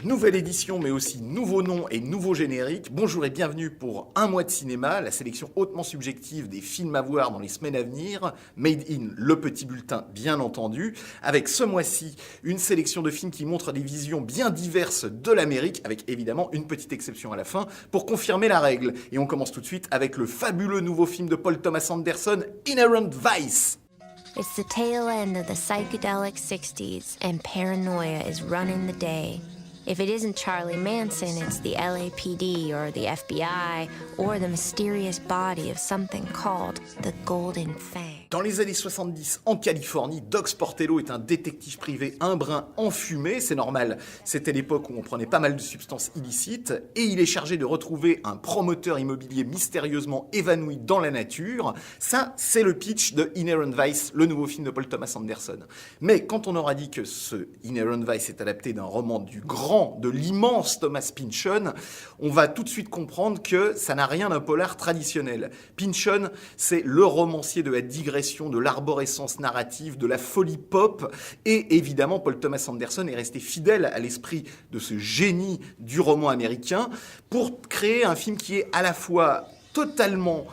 Nouvelle édition, mais aussi nouveau nom et nouveau générique. Bonjour et bienvenue pour un mois de cinéma, la sélection hautement subjective des films à voir dans les semaines à venir. Made in Le Petit Bulletin, bien entendu. Avec ce mois-ci, une sélection de films qui montrent des visions bien diverses de l'Amérique, avec évidemment une petite exception à la fin, pour confirmer la règle. Et on commence tout de suite avec le fabuleux nouveau film de Paul Thomas Anderson, Inherent Vice. It's the tail end of the psychedelic 60s, and paranoia is running the day. If it isn't Charlie Manson, it's the LAPD or the FBI or the mysterious body of something called the Golden Fang. Dans les années 70, en Californie, Doc Sportello est un détective privé un brin enfumé, c'est normal, c'était l'époque où on prenait pas mal de substances illicites, et il est chargé de retrouver un promoteur immobilier mystérieusement évanoui dans la nature. Ça, c'est le pitch de Inherent Vice, le nouveau film de Paul Thomas Anderson. Mais quand on aura dit que ce Inherent Vice est adapté d'un roman de l'immense Thomas Pynchon, on va tout de suite comprendre que ça n'a rien d'un polar traditionnel. Pynchon, c'est le romancier de la digression, de l'arborescence narrative, de la folie pop, et évidemment Paul Thomas Anderson est resté fidèle à l'esprit de ce génie du roman américain pour créer un film qui est à la fois totalement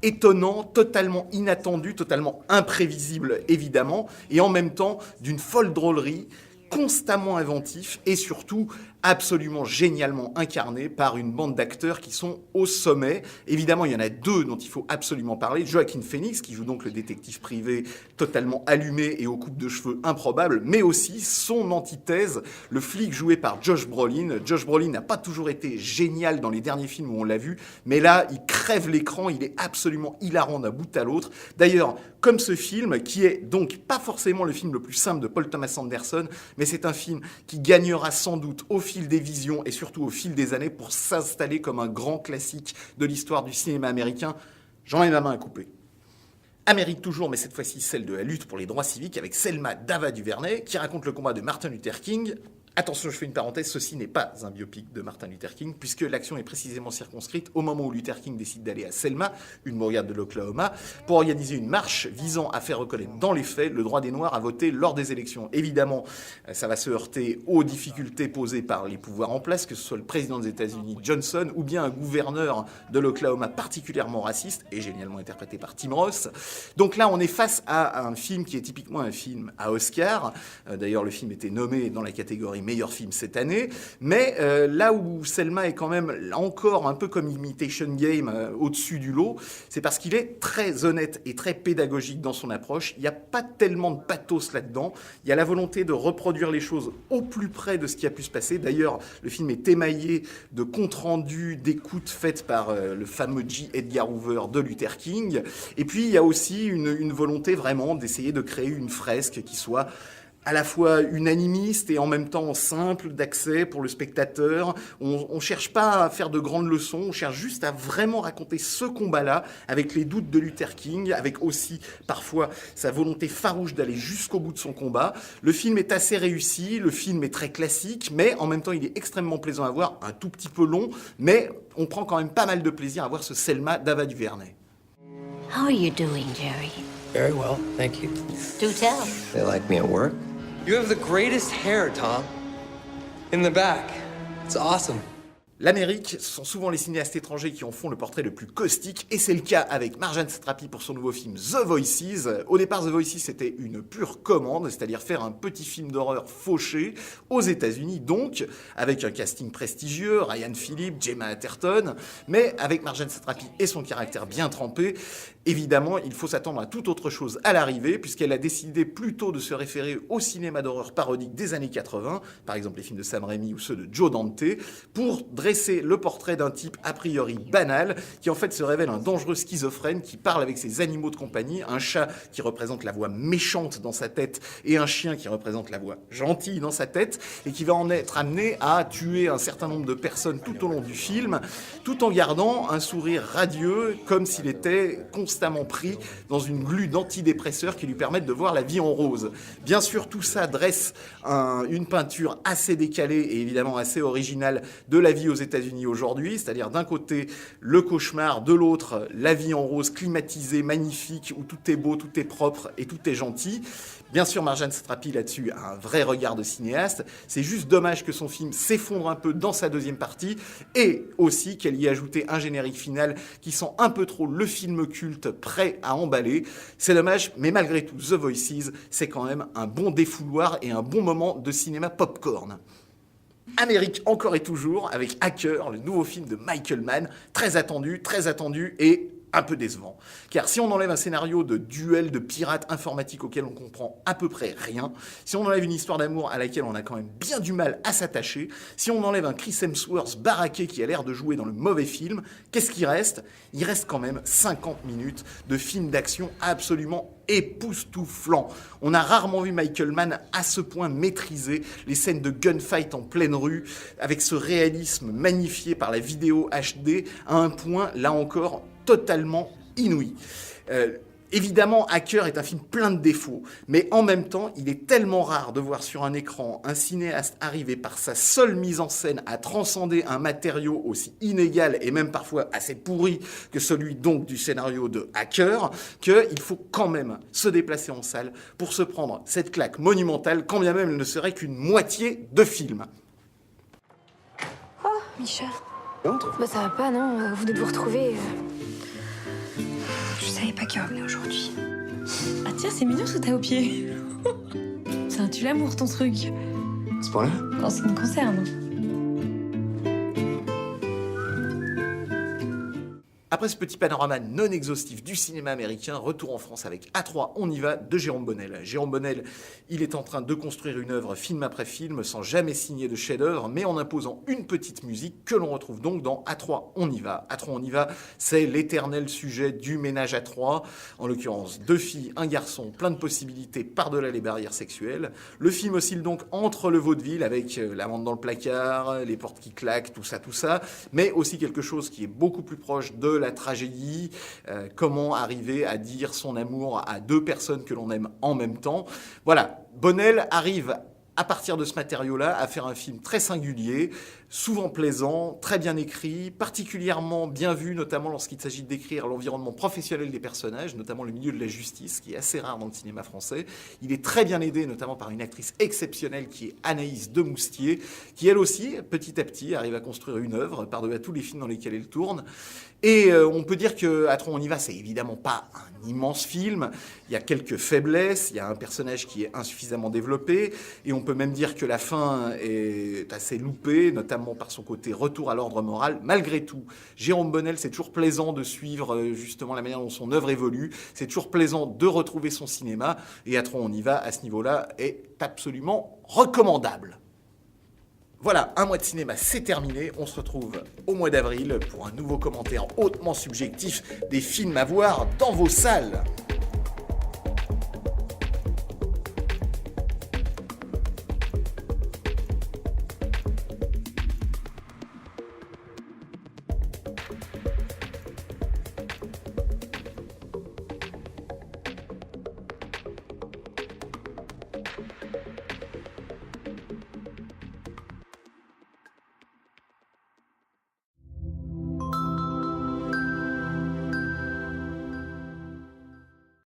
étonnant, totalement inattendu, totalement imprévisible évidemment, et en même temps d'une folle drôlerie, constamment inventif et surtout absolument génialement incarné par une bande d'acteurs qui sont au sommet. Évidemment, il y en a deux dont il faut absolument parler. Joaquin Phoenix, qui joue donc le détective privé totalement allumé et aux coupes de cheveux improbables, mais aussi son antithèse, le flic joué par Josh Brolin. Josh Brolin n'a pas toujours été génial dans les derniers films où on l'a vu, mais là, il crève l'écran, il est absolument hilarant d'un bout à l'autre. D'ailleurs, comme ce film, qui est donc pas forcément le film le plus simple de Paul Thomas Anderson, mais c'est un film qui gagnera sans doute au fil des visions et surtout au fil des années pour s'installer comme un grand classique de l'histoire du cinéma américain. J'en ai ma main à couper. Amérique toujours, mais cette fois-ci celle de la lutte pour les droits civiques avec Selma Dava DuVernay qui raconte le combat de Martin Luther King. Attention, je fais une parenthèse, ceci n'est pas un biopic de Martin Luther King, puisque l'action est précisément circonscrite au moment où Luther King décide d'aller à Selma, une bourgade de l'Oklahoma, pour organiser une marche visant à faire reconnaître dans les faits le droit des Noirs à voter lors des élections. Évidemment, ça va se heurter aux difficultés posées par les pouvoirs en place, que ce soit le président des États-Unis Johnson, ou bien un gouverneur de l'Oklahoma particulièrement raciste, et génialement interprété par Tim Roth. Donc là, on est face à un film qui est typiquement un film à Oscar. D'ailleurs, le film était nommé dans la catégorie meilleur film cette année, mais là où Selma est quand même, là encore, un peu comme Imitation Game au-dessus du lot, c'est parce qu'il est très honnête et très pédagogique dans son approche. Il n'y a pas tellement de pathos là-dedans. Il y a la volonté de reproduire les choses au plus près de ce qui a pu se passer. D'ailleurs, le film est émaillé de comptes rendus, d'écoutes faites par le fameux J. Edgar Hoover de Luther King. Et puis, il y a aussi une volonté vraiment d'essayer de créer une fresque qui soit à la fois unanimiste et en même temps simple d'accès pour le spectateur. On ne cherche pas à faire de grandes leçons, on cherche juste à vraiment raconter ce combat-là avec les doutes de Luther King, avec aussi parfois sa volonté farouche d'aller jusqu'au bout de son combat. Le film est assez réussi, le film est très classique, mais en même temps il est extrêmement plaisant à voir, un tout petit peu long, mais on prend quand même pas mal de plaisir à voir ce Selma Dava DuVernay. How are you doing, Jerry? Very well, thank you. Do tell. They like me at work? You have the greatest hair, Tom. In the back. It's awesome. L'Amérique, ce sont souvent les cinéastes étrangers qui en font le portrait le plus caustique, et c'est le cas avec Marjane Satrapi pour son nouveau film The Voices. Au départ, The Voices, c'était une pure commande, c'est-à-dire faire un petit film d'horreur fauché, aux États-Unis donc, avec un casting prestigieux, Ryan Phillippe, Gemma Atherton, mais avec Marjane Satrapi et son caractère bien trempé, évidemment, il faut s'attendre à toute autre chose à l'arrivée, puisqu'elle a décidé plutôt de se référer au cinéma d'horreur parodique des années 80, par exemple les films de Sam Raimi ou ceux de Joe Dante, pour dresser le portrait d'un type a priori banal, qui en fait se révèle un dangereux schizophrène qui parle avec ses animaux de compagnie, un chat qui représente la voix méchante dans sa tête et un chien qui représente la voix gentille dans sa tête, et qui va en être amené à tuer un certain nombre de personnes tout au long du film, tout en gardant un sourire radieux, comme s'il était constamment pris dans une glu d'antidépresseurs qui lui permettent de voir la vie en rose. Bien sûr, tout ça dresse une peinture assez décalée et évidemment assez originale de la vie aux États-Unis aujourd'hui, c'est-à-dire d'un côté le cauchemar, de l'autre la vie en rose climatisée, magnifique, où tout est beau, tout est propre et tout est gentil. Bien sûr, Marjane Satrapi là-dessus a un vrai regard de cinéaste. C'est juste dommage que son film s'effondre un peu dans sa deuxième partie et aussi qu'elle y ait ajouté un générique final qui sent un peu trop le film culte prêt à emballer. C'est dommage, mais malgré tout, The Voices, c'est quand même un bon défouloir et un bon moment de cinéma popcorn. Amérique encore et toujours avec Hacker, le nouveau film de Michael Mann, très attendu et un peu décevant. Car si on enlève un scénario de duel de pirates informatiques auquel on comprend à peu près rien, si on enlève une histoire d'amour à laquelle on a quand même bien du mal à s'attacher, si on enlève un Chris Hemsworth baraqué qui a l'air de jouer dans le mauvais film, qu'est-ce qui reste ? Il reste quand même 50 minutes de film d'action absolument époustouflant. On a rarement vu Michael Mann à ce point maîtriser les scènes de gunfight en pleine rue, avec ce réalisme magnifié par la vidéo HD, à un point, là encore, totalement inouï. Évidemment, Hacker est un film plein de défauts, mais en même temps, il est tellement rare de voir sur un écran un cinéaste arriver par sa seule mise en scène à transcender un matériau aussi inégal et même parfois assez pourri que celui donc du scénario de Hacker, qu'il faut quand même se déplacer en salle pour se prendre cette claque monumentale, quand bien même elle ne serait qu'une moitié de film. Oh, Micha. Bah ça va pas, non? Vous venez de vous retrouver. Je savais pas qu'il revenait aujourd'hui. Ah tiens, c'est mignon ce que t'as au pied. C'est un tue-l'amour ton truc. Ce point-là? En ce qui me concerne. Après ce petit panorama non exhaustif du cinéma américain, retour en France avec A3, on y va, de Jérôme Bonnel. Jérôme Bonnel, il est en train de construire une œuvre film après film, sans jamais signer de chef-d'œuvre, mais en imposant une petite musique que l'on retrouve donc dans A3, on y va. A3, on y va, c'est l'éternel sujet du ménage à trois, en l'occurrence 2 filles, un garçon, plein de possibilités par-delà les barrières sexuelles. Le film oscille donc entre le vaudeville, avec l'amande dans le placard, les portes qui claquent, tout ça, mais aussi quelque chose qui est beaucoup plus proche de la tragédie, comment arriver à dire son amour à 2 personnes que l'on aime en même temps. Voilà, Bonnel arrive à partir de ce matériau-là, à faire un film très singulier, souvent plaisant, très bien écrit, particulièrement bien vu, notamment lorsqu'il s'agit de décrire l'environnement professionnel des personnages, notamment le milieu de la justice, qui est assez rare dans le cinéma français. Il est très bien aidé, notamment par une actrice exceptionnelle qui est Anaïs Demoustier, qui elle aussi, petit à petit, arrive à construire une œuvre par-delà tous les films dans lesquels elle tourne. Et on peut dire que A3, on y va, c'est évidemment pas un immense film. Il y a quelques faiblesses, il y a un personnage qui est insuffisamment développé, et on peut même dire que la fin est assez loupée, notamment par son côté retour à l'ordre moral. Malgré tout, Jérôme Bonnel, c'est toujours plaisant de suivre justement la manière dont son œuvre évolue, c'est toujours plaisant de retrouver son cinéma, et A3, on y va, à ce niveau-là, est absolument recommandable. Voilà, un mois de cinéma, c'est terminé. On se retrouve au mois d'avril pour un nouveau commentaire hautement subjectif des films à voir dans vos salles.